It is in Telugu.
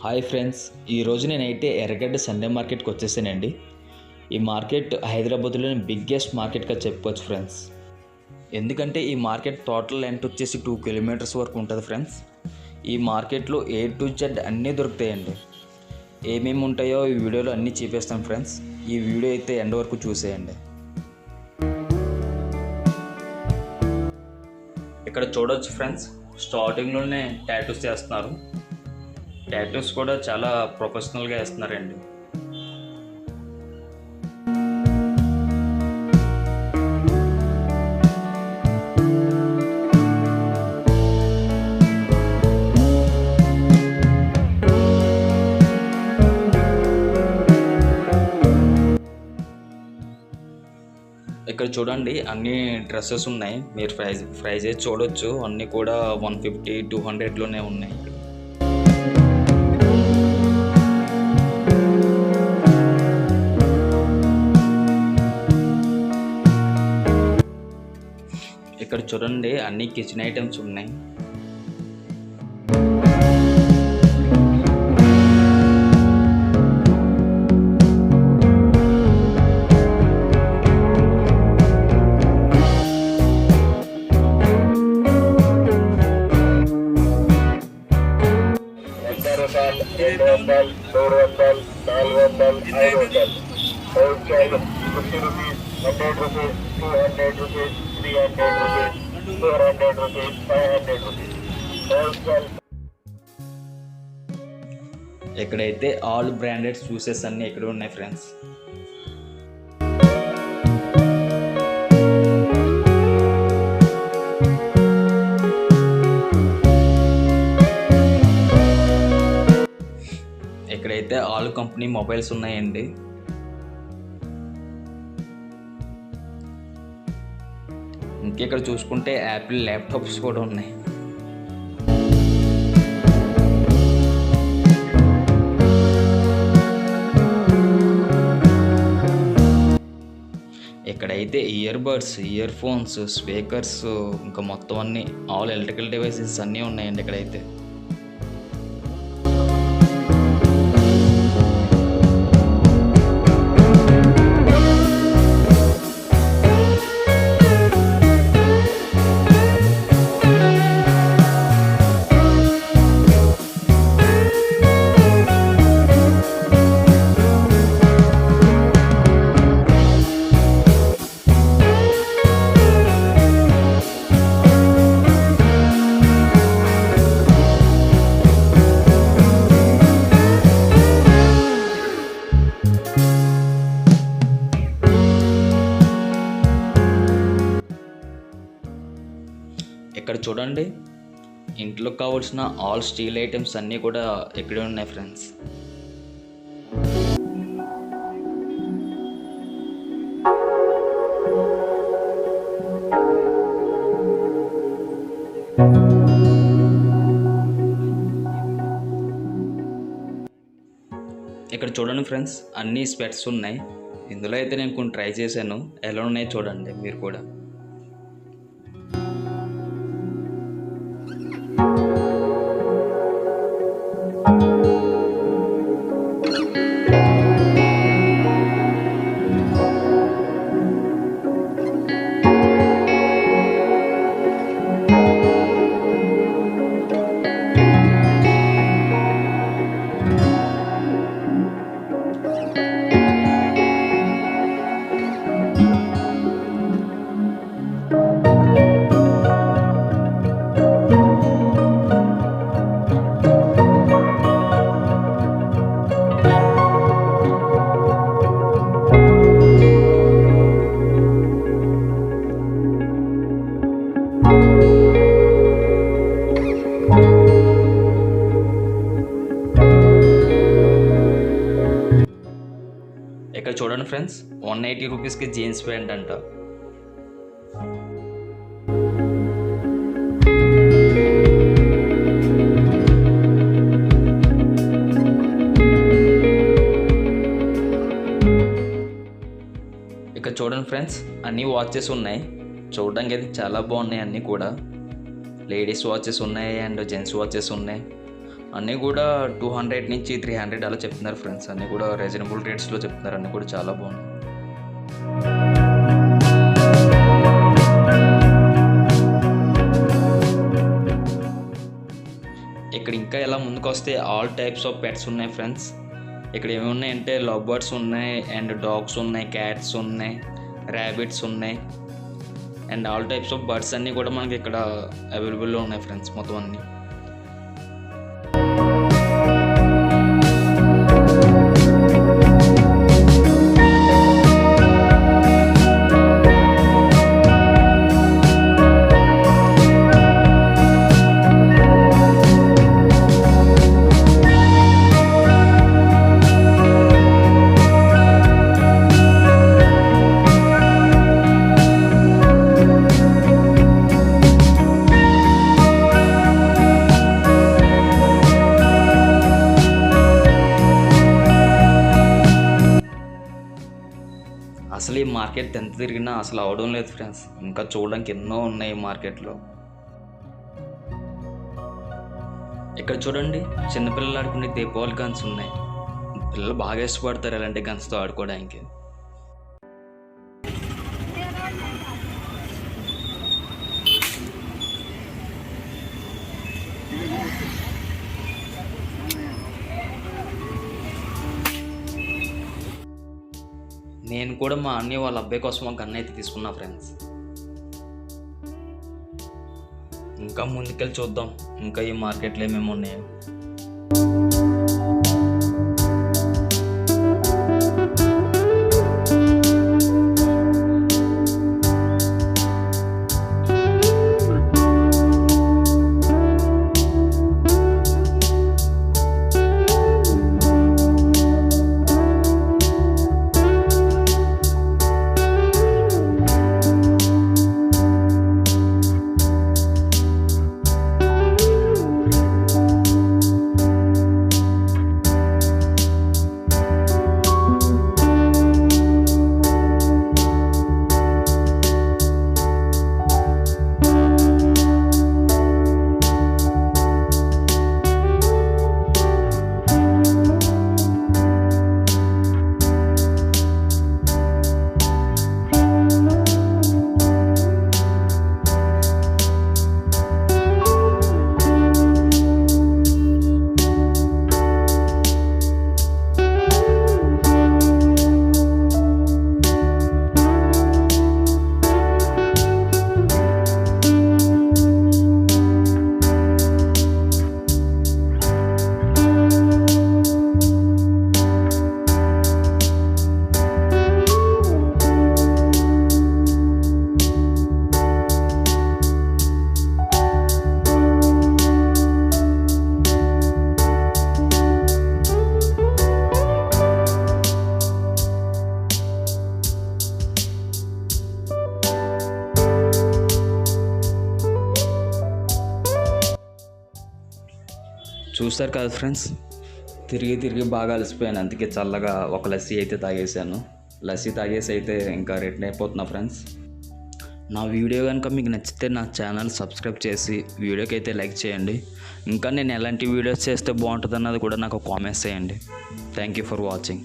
హాయ్ ఫ్రెండ్స్, ఈరోజు నేనైతే ఎర్రగడ్డ సండే మార్కెట్కి వచ్చేసానండి. ఈ మార్కెట్ హైదరాబాద్లోని బిగ్గెస్ట్ మార్కెట్గా చెప్పుకోవచ్చు ఫ్రెండ్స్. ఎందుకంటే ఈ మార్కెట్ టోటల్ లెంత్ వచ్చేసి 2 కిలోమీటర్స్ వరకు ఉంటుంది ఫ్రెండ్స్. ఈ మార్కెట్లో A to Z అన్నీ దొరుకుతాయండి. ఏమేమి ఉంటాయో ఈ వీడియోలో అన్నీ చూపిస్తాం ఫ్రెండ్స్. ఈ వీడియో అయితే ఎండ్ వరకు చూసేయండి. ఇక్కడ చూడవచ్చు ఫ్రెండ్స్, స్టార్టింగ్లోనే టాటూస్ చేస్తున్నారు. టాటూస్ కూడా చాలా ప్రొఫెషనల్గా వేస్తున్నారండి. ఇక్కడ చూడండి, అన్ని డ్రెస్సెస్ ఉన్నాయి. మీరు ప్రైజెస్ చూడొచ్చు. అన్నీ కూడా 150, 200లోనే ఉన్నాయి. ఇక్కడ చూడండి, అన్ని కిచెన్ ఐటమ్స్ ఉన్నాయి. ఇక్కడైతే ఆల్ బ్రాండెడ్ షూసెస్ అన్నీ ఇక్కడ ఉన్నాయి ఫ్రెండ్స్. ఇక్కడైతే ఆల్ కంపెనీ మొబైల్స్ ఉన్నాయండి. ఇంకెక్కడ చూసుకుంటే యాపిల్ ల్యాప్టాప్స్ కూడా ఉన్నాయి. ఇక్కడైతే ear buds, ear phones, speakers, ఇంకా మొత్తం అన్నీ ఆల్ ఎలక్ట్రికల్ డివైసెస్ అన్నీ ఉన్నాయండి ఇక్కడైతే. ఇక్కడ చూడండి, ఇంట్లో కావాల్సిన ఆల్ స్టీల్ ఐటమ్స్ అన్నీ కూడా ఇక్కడే ఉన్నాయి ఫ్రెండ్స్. ఇక్కడ చూడండి ఫ్రెండ్స్, అన్ని స్పెట్స్ ఉన్నాయి. ఇందులో అయితే నేను కొన్ని ట్రై చేశాను. ఎలా ఉన్నాయో చూడండి మీరు కూడా. ఇక్కడ చూడండి ఫ్రెండ్స్, 180 రూపీస్కి జీన్స్ ప్యాంట్ అంట. ఇక్కడ చూడండి ఫ్రెండ్స్, అన్ని వాచెస్ ఉన్నాయి. చూడడానికి అయితే చాలా బాగున్నాయి. అన్నీ కూడా లేడీస్ వాచెస్ ఉన్నాయి అండ్ జెంట్స్ వాచెస్ ఉన్నాయి. అన్నీ కూడా 200 నుంచి 300 అలా చెప్తున్నారు ఫ్రెండ్స్. అన్నీ కూడా రీజనబుల్ రేట్స్లో చెప్తున్నారు. అన్నీ కూడా చాలా బాగున్నాయి. ఇక్కడ ఇంకా ఎలా ముందుకు వస్తే ఆల్ టైప్స్ ఆఫ్ పెట్స్ ఉన్నాయి ఫ్రెండ్స్. ఇక్కడ ఏమి ఉన్నాయంటే లవ్ బర్డ్స్ ఉన్నాయి, అండ్ డాగ్స్ ఉన్నాయి, క్యాట్స్ ఉన్నాయి, ర్యాబిట్స్ ఉన్నాయి, and all types of birds అన్నీ కూడా మనకి ఇక్కడ అవైలబుల్లో ఉన్నాయి ఫ్రెండ్స్ మొత్తం అన్నీ. అసలు ఈ మార్కెట్ ఎంత తిరిగినా అసలు అవడం లేదు ఫ్రెండ్స్. ఇంకా చూడడానికి ఎన్నో ఉన్నాయి ఈ మార్కెట్లో. ఇక్కడ చూడండి, చిన్నపిల్లలు ఆడుకునే దీపావళి గన్స్ ఉన్నాయి. పిల్లలు బాగా ఇష్టపడతారు ఇలాంటి గన్స్తో ఆడుకోవడానికి. నేను కూడా మా అన్నయ్య వాళ్ళ అబ్బాయి కోసం ఒక గన్ అయితే తీసుకున్నా ఫ్రెండ్స్. ఇంకా ముందుకెళ్ళి చూద్దాం ఇంకా ఈ మార్కెట్లో ఏమేమి ఉన్నాయో. చూస్తారు కదా ఫ్రెండ్స్, తిరిగి బాగా అలసిపోయాను. అందుకే చల్లగా ఒక లస్సీ అయితే తాగేసాను. లస్సీ తాగేసి అయితే ఇంకా రిటర్న్ అయిపోతున్నా ఫ్రెండ్స్. నా వీడియో కనుక మీకు నచ్చితే నా ఛానల్ సబ్స్క్రైబ్ చేసి వీడియోకి అయితే లైక్ చేయండి. ఇంకా నేను ఎలాంటి వీడియోస్ చేస్తే బాగుంటుంది అన్నది కూడా నాకు కామెంట్స్ చేయండి. Thank you for watching.